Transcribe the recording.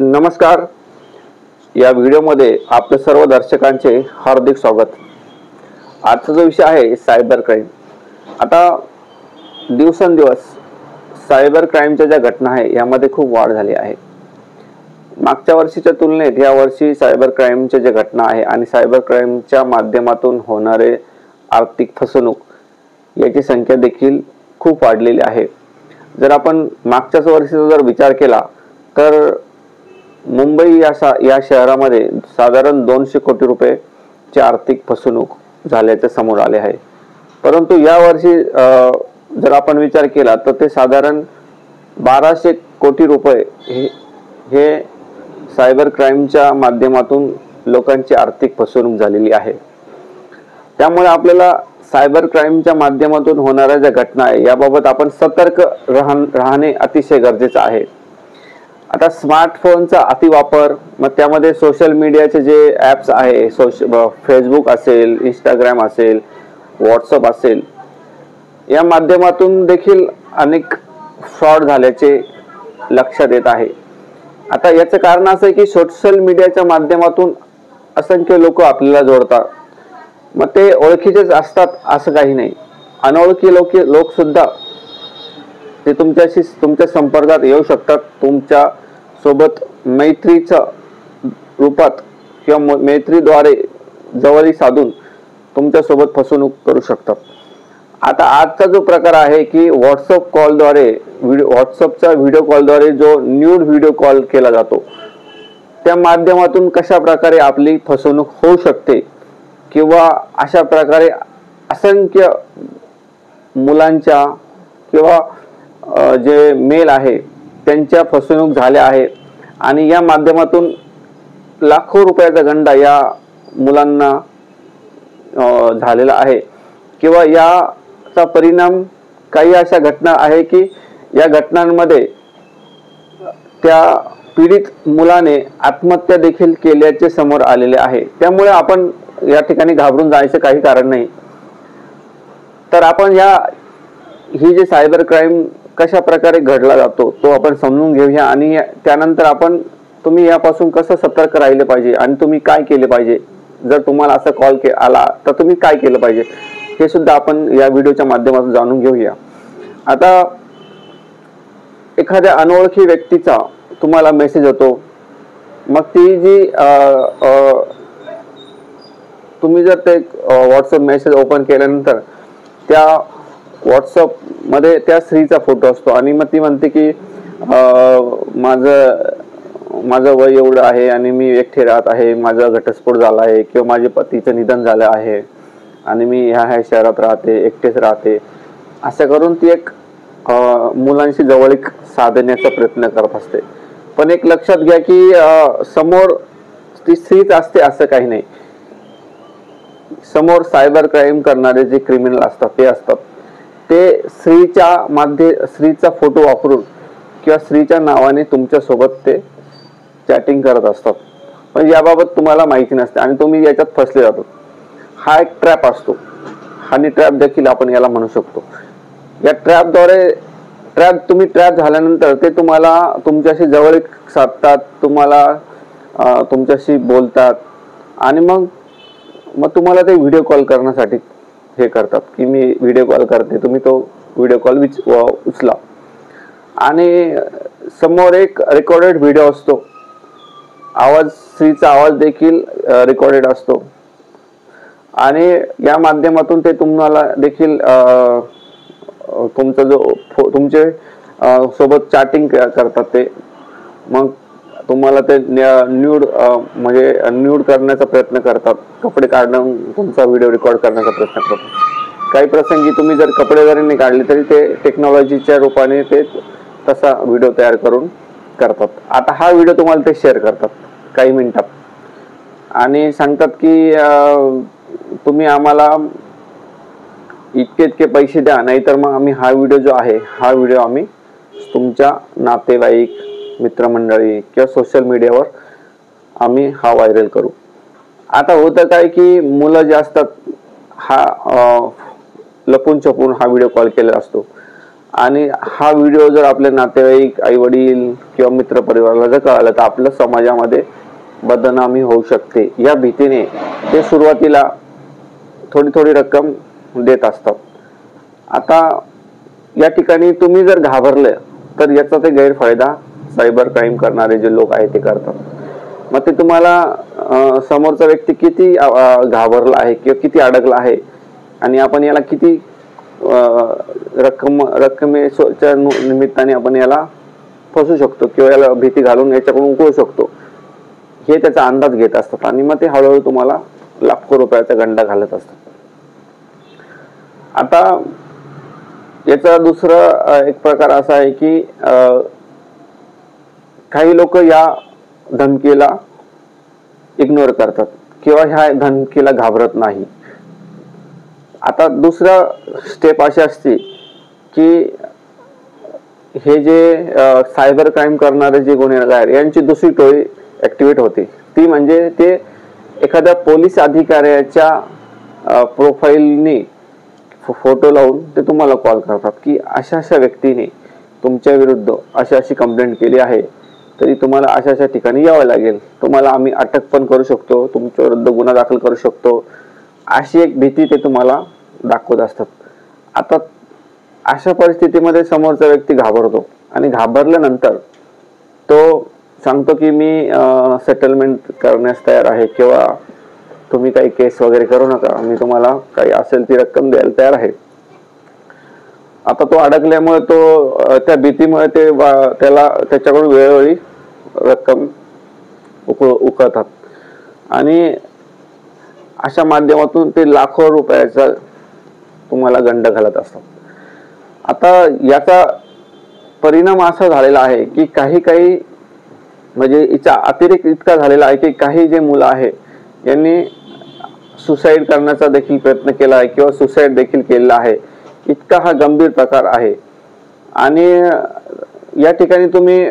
नमस्कार. या व्हिडिओमध्ये आपल्या सर्व दर्शकांचे हार्दिक स्वागत. आजचा जो विषय आहे सायबर क्राईम. आता दिवसेंदिवस सायबर क्राईमच्या ज्या घटना आहे यामध्ये खूप वाढ झाली आहे. मागच्या वर्षीच्या तुलनेत या वर्षी सायबर क्राईमच्या ज्या घटना आहे आणि सायबर क्राईमच्या माध्यमातून होणारे आर्थिक फसवणूक याची संख्या देखील खूप वाढलेली आहे. जर आपण मागच्याच वर्षीचा जर विचार केला तर मुंबई या शहरामध्ये साधारण 200 कोटी रुपयाची आर्थिक फसवणूक झाल्याचे समोर आले आहे. परंतु या वर्षी जर आपण विचार केला तर ते साधारण 1200 कोटी रुपये हे सायबर क्राईमच्या माध्यमातून लोकांची आर्थिक फसवणूक झालेली आहे. त्यामुळे आपल्याला सायबर क्राईमच्या माध्यमातून होणाऱ्या ज्या घटना आहे याबाबत आपण सतर्क राहणे अतिशय गरजेचं आहे. आता स्मार्टफोनचा अतिवापर, मग त्यामध्ये सोशल मीडियाचे जे ॲप्स आहे, फेसबुक असेल, इंस्टाग्राम असेल, व्हॉट्सअप असेल, या माध्यमातून देखील अनेक फ्रॉड झाल्याचे लक्षात येत आहे. आता याचं कारण असं आहे की सोशल मीडियाच्या माध्यमातून असंख्य लोक आपल्याला जोडतात. मग ते ओळखीचेच असतात असं काही नाही. अनोळखी लोक सुद्धा ते तुमच्या संपर्कात येऊ शकतात. तुमच्या सोबत मैत्रीच्या रूपात किंवा मैत्रीद्वारे जवळी साधून तुमच्या सोबत फसवणूक करू शकतात. आता आजचा जो प्रकार आहे की व्हॉट्सअपचा व्हिडिओ कॉलद्वारे जो न्यूड व्हिडिओ कॉल केला जातो त्या माध्यमातून कशा प्रकारे आपली फसवणूक होऊ शकते किंवा अशा प्रकारे असंख्य मुलांच्या किंवा जे मेल आहे त्यांच्या फसवणूक झाल्या आहे आणि या माध्यमातून लाखो रुपयाचा गंडा या मुलांना झालेला आहे. किंवा याचा परिणाम काही अशा घटना आहे की या घटनांमध्ये त्या पीडित मुलाने आत्महत्या देखील केल्याचे समोर आलेले आहे. त्यामुळे आपण या ठिकाणी घाबरून जायचं काही कारण नाही. तर आपण ही जे सायबर क्राईम कशा प्रकारे घडला जातो तो आपण समजून घेऊया आणि त्यानंतर तुम्ही यापासून कसं सतर्क राहिले पाहिजे आणि तुम्ही काय केले पाहिजे. जर तुम्हाला असा कॉल आला तर तुम्ही काय केलं पाहिजे हे सुद्धा आपण या व्हिडिओच्या माध्यमातून जाणून घेऊया. आता एखाद्या अनोळखी व्यक्तीचा तुम्हाला मेसेज येतो. मग ती जी तुम्ही जर ते व्हॉट्सअप मेसेज ओपन केल्यानंतर त्या व्हॉट्सअप मध्ये त्या स्त्रीचा फोटो असतो आणि मग ती म्हणते की माझं वय एवढं आहे आणि मी एकटे राहत आहे, माझा घटस्फोट झाला आहे किंवा माझ्या पतीचं निधन झालं आहे आणि मी ह्या शहरात राहते, एकटेच राहते, असं करून ती एक मुलांशी जवळीक साधण्याचा प्रयत्न करत असते. पण एक लक्षात घ्या की समोर ती स्त्रीच असते असं काही नाही. समोर सायबर क्राईम करणारे जे क्रिमिनल असतात ते असतात. ते स्त्रीचा फोटो वापरून किंवा स्त्रीच्या नावाने तुमच्या सोबत ते चॅटिंग करत असतात. पण याबाबत तुम्हाला माहिती नसते आणि तुम्ही याच्यात फसले जातात. हा एक ट्रॅप असतो. हनी ट्रॅप देखील आपण याला म्हणू शकतो. या ट्रॅपद्वारे तुम्ही ट्रॅप झाल्यानंतर ते तुम्हाला तुमच्याशी जवळीक साधतात, तुम्हाला तुमच्याशी बोलतात आणि मग तुम्हाला ते व्हिडिओ कॉल करण्यासाठी हे करतात की मी व्हिडिओ कॉल करते, तुम्ही तो व्हिडिओ कॉल उचला. आणि समोर एक रेकॉर्डेड व्हिडिओ असतो. स्त्रीचा आवाज देखील रेकॉर्डेड असतो आणि या माध्यमातून ते तुम्हाला देखील तुमचे सोबत चॅटिंग करतात. ते मग तुम्हाला ते न्यूड करण्याचा प्रयत्न करतात. कपडे काढून तुमचा व्हिडिओ रेकॉर्ड करण्याचा प्रयत्न करतात. काही प्रसंगी तुम्ही जर कपडे जरी नाही काढले तरी ते टेक्नॉलॉजीच्या रूपाने ते तसा व्हिडिओ तयार करून करतात. आता हा व्हिडिओ तुम्हाला ते शेअर करतात काही मिनिटात आणि सांगतात की तुम्ही आम्हाला इतके पैसे द्या, नाहीतर मग आम्ही हा व्हिडिओ आम्ही तुमच्या नातेवाईक, मित्रमंडळी किंवा सोशल मीडियावर आम्ही हा व्हायरल करू. आता होतं काय की मुलं जे असतात हा लपून छपून हा व्हिडिओ कॉल केलेला असतो आणि हा व्हिडिओ जर आपले नातेवाईक, आई वडील किंवा मित्र परिवाराला जर कळालं तर आपल्या समाजामध्ये बदनामी होऊ शकते. या भीतीने ते सुरुवातीला थोडी थोडी रक्कम देत असतात. आता या ठिकाणी तुम्ही जर घाबरले तर याचा ते गैरफायदा सायबर क्राईम करणारे जे लोक आहेत ते करतात. मग ते तुम्हाला समोरचा व्यक्ती किती घाबरला आहे किंवा किती अडकला आहे आणि आपण याला किती रक्कमेच्या निमित्ताने आपण याला फसू शकतो किंवा याला भीती घालून याच्याकडून उकळू शकतो हे त्याचा अंदाज घेत असतात आणि मग ते हळूहळू तुम्हाला लाखो रुपयाचा गंडा घालत असतात. आता याचा दुसरा एक प्रकार असा आहे की काही लोक या धमकीला इग्नोर करतात किंवा ह्या धमकीला घाबरत नाही. आता दुसरा स्टेप अशी असते की हे जे सायबर क्राईम करणारे जे गुन्हेगार यांची दुसरी टोळी ऍक्टिव्हेट होते. ती म्हणजे ते एखाद्या पोलीस अधिकाऱ्याच्या प्रोफाईलनी फोटो लावून ते तुम्हाला कॉल करतात की अशा अशा व्यक्तीने तुमच्या विरुद्ध अशी अशी कंप्लेंट केली आहे, तरी तुम्हाला अशा अशा ठिकाणी यावं लागेल, तुम्हाला आम्ही अटक पण करू शकतो, तुमच्या विरुद्ध गुन्हा दाखल करू शकतो, अशी एक भीती ते तुम्हाला दाखवत असतात. आता अशा परिस्थितीमध्ये समोरचा व्यक्ती घाबरतो आणि घाबरल्यानंतर तो सांगतो की मी सेटलमेंट करण्यास तयार आहे किंवा तुम्ही काही केस वगैरे करू नका, मी तुम्हाला काही असेल ती रक्कम द्यायला तयार आहे. आता तो अडकल्यामुळे तो त्या भीतीमुळे ते त्याला त्याच्याकडून वेळोवेळी रक्कम उकळतात आणि अशा माध्यमातून ते लाखो रुपयाचा तुम्हाला गंड घालत असतात. आता याचा परिणाम असा झालेला आहे की काही म्हणजे याचा अतिरेक इतका झालेला आहे की काही जे मुलं आहे यांनी सुसाईड करण्याचा देखील प्रयत्न केला आहे किंवा सुसाईड देखील केलेला आहे. इतका हा गंभीर प्रकार आहे आणि या ठिकाणी तुम्ही